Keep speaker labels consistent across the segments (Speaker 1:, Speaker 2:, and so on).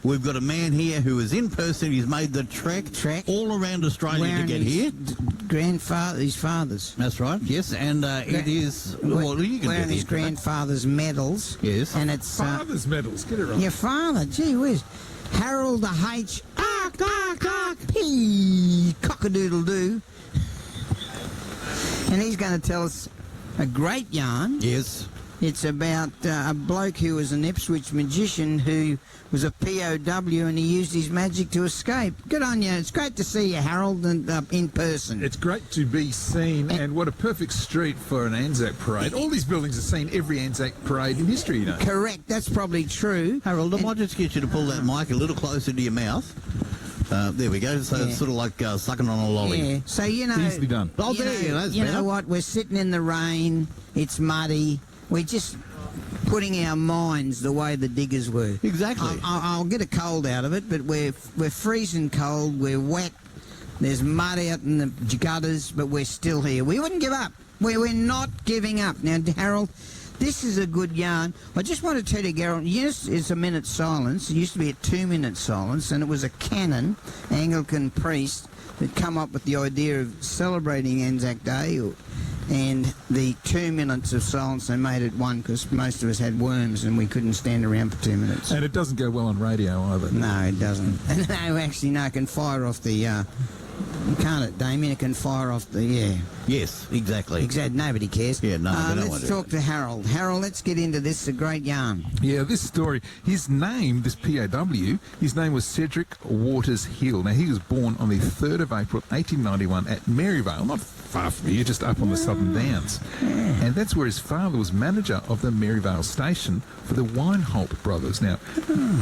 Speaker 1: We've got a man here who is in person. He's made the trek all around Australia to get here.
Speaker 2: His father's.
Speaker 1: That's right, yes. And it is... Well, you can
Speaker 2: wearing
Speaker 1: get
Speaker 2: his grandfather's medals.
Speaker 1: Yes.
Speaker 2: And it's...
Speaker 3: Father's medals, get it right.
Speaker 2: Your father, gee whiz. Harold the H... P... Cock-a-doodle-doo. And he's going to tell us a great yarn.
Speaker 1: Yes.
Speaker 2: It's about a bloke who was an Ipswich magician who was a POW and he used his magic to escape. Good on you. It's great to see you, Harold, and in person.
Speaker 3: It's great to be seen, and what a perfect street for an Anzac parade. All these buildings have seen every Anzac parade in history, you know.
Speaker 2: Correct. That's probably true.
Speaker 1: Harold, I might just get you to pull that mic a little closer to your mouth. There we go. So it's sort of like sucking on a lolly.
Speaker 2: Yeah. So, you know...
Speaker 3: Easily done.
Speaker 1: Oh, there you go. That's
Speaker 2: You
Speaker 1: better.
Speaker 2: know what? We're sitting in the rain. It's muddy. We're just putting our minds the way the diggers were.
Speaker 1: Exactly.
Speaker 2: I'll get a cold out of it, but we're freezing cold. We're wet. There's mud out in the gutters, but we're still here. We wouldn't give up. We're not giving up. Now, Harold, this is a good yarn. I just want to tell you, Harold, yes, it's a minute's silence. It used to be a 2-minute silence, and it was a canon, Anglican priest, that come up with the idea of celebrating Anzac Day, and the 2 minutes of silence, they made it one because most of us had worms and we couldn't stand around for 2 minutes.
Speaker 3: And it doesn't go well on radio either.
Speaker 2: No, it doesn't. No, actually, no, it can fire off the... can't it, Damien? It can fire off the...
Speaker 1: Yes, exactly.
Speaker 2: Exactly. Nobody cares.
Speaker 1: Yeah, no, they don't want
Speaker 2: let's
Speaker 1: to.
Speaker 2: talk to Harold. Harold, let's get into this. It's a great yarn.
Speaker 3: Yeah, this story, his name, this POW, his name was Cedric Waters Hill. Now, he was born on the 3rd of April, 1891 at Maryvale, not far from here, just up on the Southern Downs.
Speaker 2: Yeah.
Speaker 3: And that's where his father was manager of the Maryvale station for the Wineholt brothers. Now,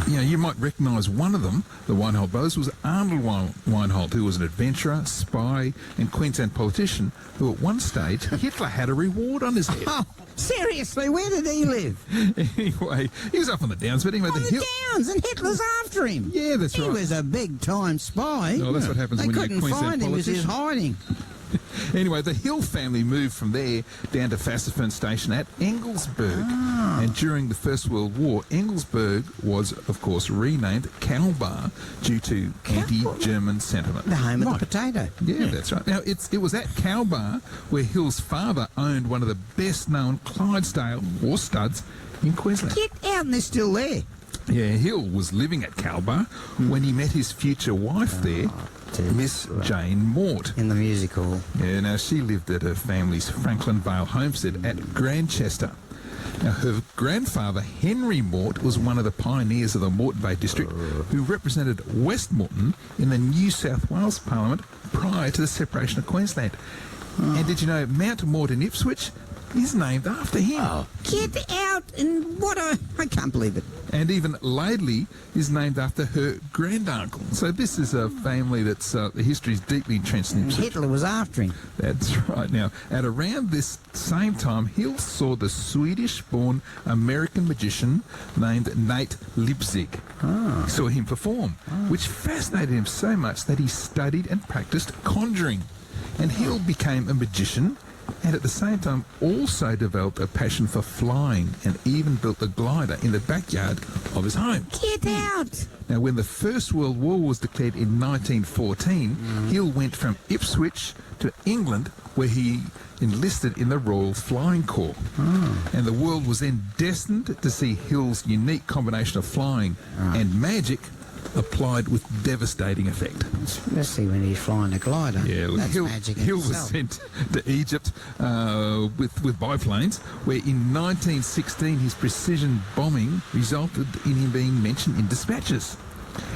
Speaker 3: you know, you might recognise one of them, the Wineholt brothers, was Arnold Wineholt, who was an adventurer, spy and Queensland politician who at one stage Hitler had a reward on his head.
Speaker 2: Oh, seriously, where did he live?
Speaker 3: Anyway, he was up on the Downs, but anyway...
Speaker 2: On the Downs, and Hitler's after him.
Speaker 3: Yeah, that's right.
Speaker 2: He was a big-time spy.
Speaker 3: No, that's what happens when you're a
Speaker 2: They couldn't
Speaker 3: Queensland
Speaker 2: find him, he was
Speaker 3: politician.
Speaker 2: hiding.
Speaker 3: Anyway, the Hill family moved from there down to Fassifern Station at Engelsberg. And during the First World War, Engelsberg was, of course, renamed Kalbar due to anti-German sentiment.
Speaker 2: The home of the potato.
Speaker 3: Yeah, that's right. Now, it was at Kalbar where Hill's father owned one of the best-known Clydesdale horse studs in Queensland.
Speaker 2: Get out, and they're still there.
Speaker 3: Yeah, Hill was living at Kalbar when he met his future wife there, Miss Jane Mort.
Speaker 2: In the music hall.
Speaker 3: Yeah, now she lived at her family's Franklin Vale homestead at Grantchester. Now, her grandfather, Henry Mort, was one of the pioneers of the Moreton Bay district who represented West Moreton in the New South Wales Parliament prior to the separation of Queensland. And did you know Mount Mort in Ipswich is named after him?
Speaker 2: Get out, and I can't believe it.
Speaker 3: And even Laidley is named after her granduncle. So this is a family that's, the history is deeply entrenched in
Speaker 2: And
Speaker 3: Ipswich.
Speaker 2: Hitler was after him.
Speaker 3: That's right. Now, at around this same time, Hill saw the Swedish-born American magician named Nate Leipzig. He saw him perform, which fascinated him so much that he studied and practiced conjuring. And Hill became a magician and at the same time also developed a passion for flying and even built a glider in the backyard of his home.
Speaker 2: Get out!
Speaker 3: Now, when the First World War was declared in 1914, Hill went from Ipswich to England, where he enlisted in the Royal Flying Corps. And the world was then destined to see Hill's unique combination of flying and magic applied with devastating effect.
Speaker 2: Especially when he's flying a glider.
Speaker 3: Yeah,
Speaker 2: That's
Speaker 3: Hill,
Speaker 2: magic in
Speaker 3: Hill was
Speaker 2: itself.
Speaker 3: sent to Egypt with biplanes, where in 1916 his precision bombing resulted in him being mentioned in dispatches.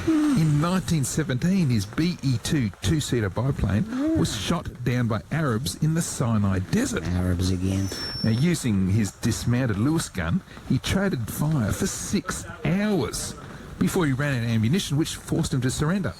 Speaker 3: In 1917, his BE-2 two-seater biplane was shot down by Arabs in the Sinai Desert.
Speaker 2: Arabs again.
Speaker 3: Now, using his dismounted Lewis gun, he traded fire for 6 hours before he ran out of ammunition, which forced him to surrender.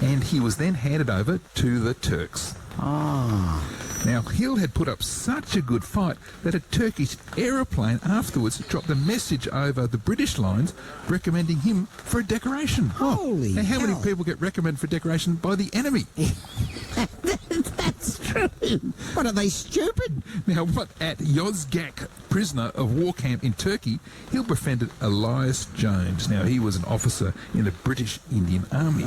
Speaker 3: And he was then handed over to the Turks. Now, Hill had put up such a good fight that a Turkish aeroplane afterwards dropped a message over the British lines recommending him for a decoration.
Speaker 2: Holy
Speaker 3: Now, how many
Speaker 2: hell.
Speaker 3: people get recommended for decoration by the enemy?
Speaker 2: That's Australian. What, are they stupid?
Speaker 3: Now, what at Yozgat prisoner of war camp in Turkey, Hill befriended Elias Jones. Now, he was an officer in the British Indian Army.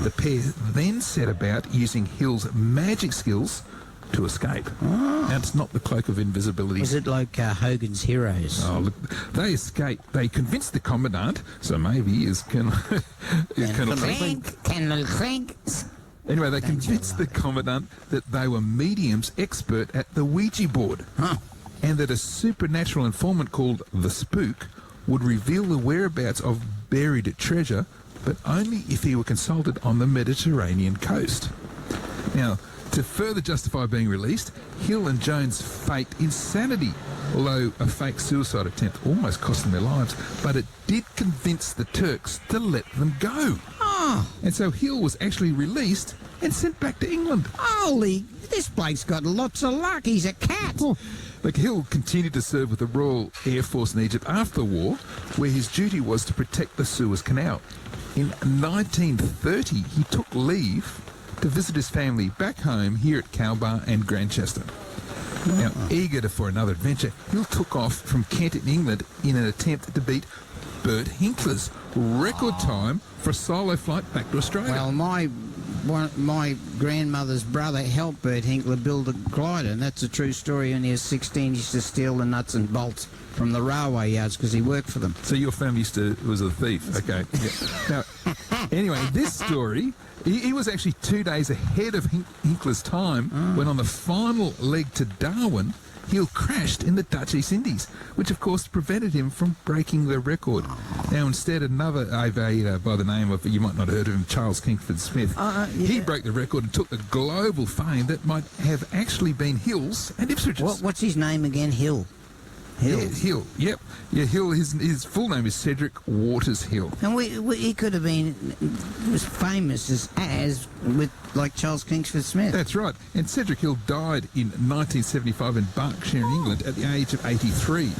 Speaker 3: The pair then set about using Hill's magic skills to escape. Now, it's not the cloak of invisibility.
Speaker 2: Was it like Hogan's Heroes?
Speaker 3: Oh, look, they escaped. They convinced the commandant, so maybe is Colonel
Speaker 2: Clink, Colonel Clink.
Speaker 3: Anyway, they convinced the commandant that they were mediums expert at the Ouija board, and that a supernatural informant called the Spook would reveal the whereabouts of buried treasure, but only if he were consulted on the Mediterranean coast. Now, to further justify being released, Hill and Jones faked insanity, although a fake suicide attempt almost cost them their lives, but it did convince the Turks to let them go. And so Hill was actually released and sent back to England.
Speaker 2: Holy, this bloke's got lots of luck. He's a cat.
Speaker 3: Like, Hill continued to serve with the Royal Air Force in Egypt after the war, where his duty was to protect the Suez Canal. In 1930, he took leave to visit his family back home here at Kalbar and Grantchester. Now, eager for another adventure, Hill took off from Kent in England in an attempt to beat Bert Hinkler's record time for a solo flight back to Australia.
Speaker 2: Well, my grandmother's brother helped Bert Hinkler build a glider, and that's a true story. When he was 16, he used to steal the nuts and bolts from the railway yards because he worked for them.
Speaker 3: So your family was a thief. Okay. Yeah. Now, anyway, this story, he was actually 2 days ahead of Hinkler's time when on the final leg to Darwin, Hill crashed in the Dutch East Indies, which of course prevented him from breaking the record. Now, instead, another aviator by the name of, you might not have heard of him, Charles Kingsford Smith, he broke the record and took the global fame that might have actually been Hill's and Ipswich's.
Speaker 2: What's his name again? Hill.
Speaker 3: Yeah, Hill. Yep. Yeah, Hill. His full name is Cedric Waters Hill.
Speaker 2: And he could have been was famous as with like Charles Kingsford Smith.
Speaker 3: That's right. And Cedric Hill died in 1975 in Berkshire, in England, at the age of 83.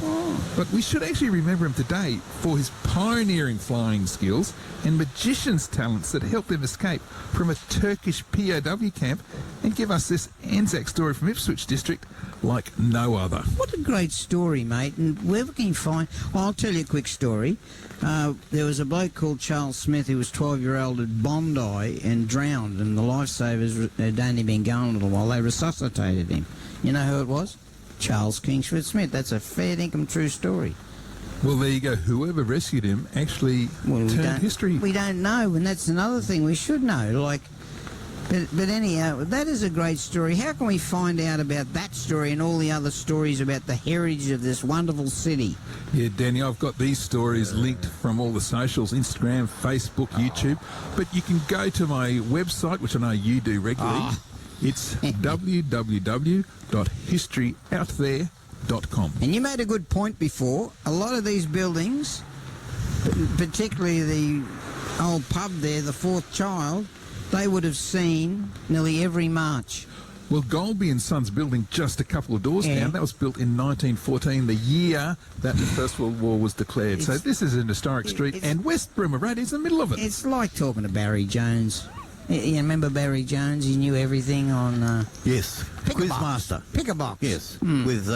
Speaker 3: But we should actually remember him today for his pioneering flying skills and magician's talents that helped him escape from a Turkish POW camp and give us this Anzac story from Ipswich district like no other.
Speaker 2: What a great story, mate. And wherever can you find... Well, I'll tell you a quick story. There was a bloke called Charles Smith who was 12-year-old at Bondi and drowned, and the lifesavers had only been going a little while. They resuscitated him. You know who it was? Charles Kingsford Smith. That's a fair dinkum true story.
Speaker 3: Well, there you go. Whoever rescued him actually turned history.
Speaker 2: We don't know, and that's another thing we should know. But anyhow, that is a great story. How can we find out about that story and all the other stories about the heritage of this wonderful city?
Speaker 3: Yeah, Danny, I've got these stories linked from all the socials, Instagram, Facebook, YouTube. But you can go to my website, which I know you do regularly. It's www.historyouthere.com.
Speaker 2: And you made a good point before. A lot of these buildings, particularly the old pub there, the Fourth Child, they would have seen nearly every march.
Speaker 3: Well, Golby and Sons building just a couple of doors down, that was built in 1914, the year that the First World War was declared. So this is an historic street, and West Bremer Road is in the middle of it.
Speaker 2: It's like talking to Barry Jones. You remember Barry Jones? He knew everything on...
Speaker 1: Yes, Quizmaster.
Speaker 2: Pick a box.
Speaker 1: Yes, with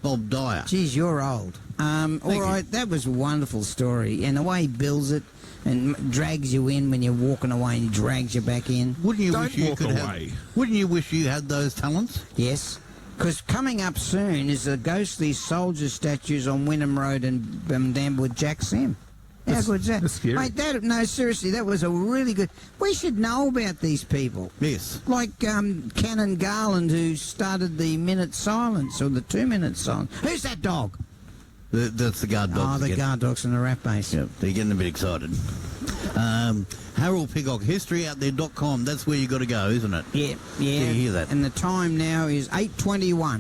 Speaker 1: Bob Dyer.
Speaker 2: Geez, you're old. All right, that was a wonderful story. And the way he builds it and drags you in when you're walking away and he drags you back in.
Speaker 1: Wouldn't you wish you
Speaker 3: walk
Speaker 1: could
Speaker 3: away.
Speaker 1: Wouldn't you wish you had those talents?
Speaker 2: Yes. Because coming up soon is the ghostly soldier statues on Wynnum Road and Damwood Jack Sim. How good's that?
Speaker 3: That's scary.
Speaker 2: Mate, no, seriously, that was a really good... We should know about these people.
Speaker 1: Yes.
Speaker 2: Like Canon Garland, who started the minute silence, or the 2-minute silence. Who's that dog?
Speaker 1: That's the guard dogs.
Speaker 2: Oh, the guard dogs on the rat base.
Speaker 1: Yeah, they're getting a bit excited. Harold Piggock, historyouthere.com. That's where you got to go, isn't it?
Speaker 2: Yeah.
Speaker 1: You hear that?
Speaker 2: And the time now is 8:21.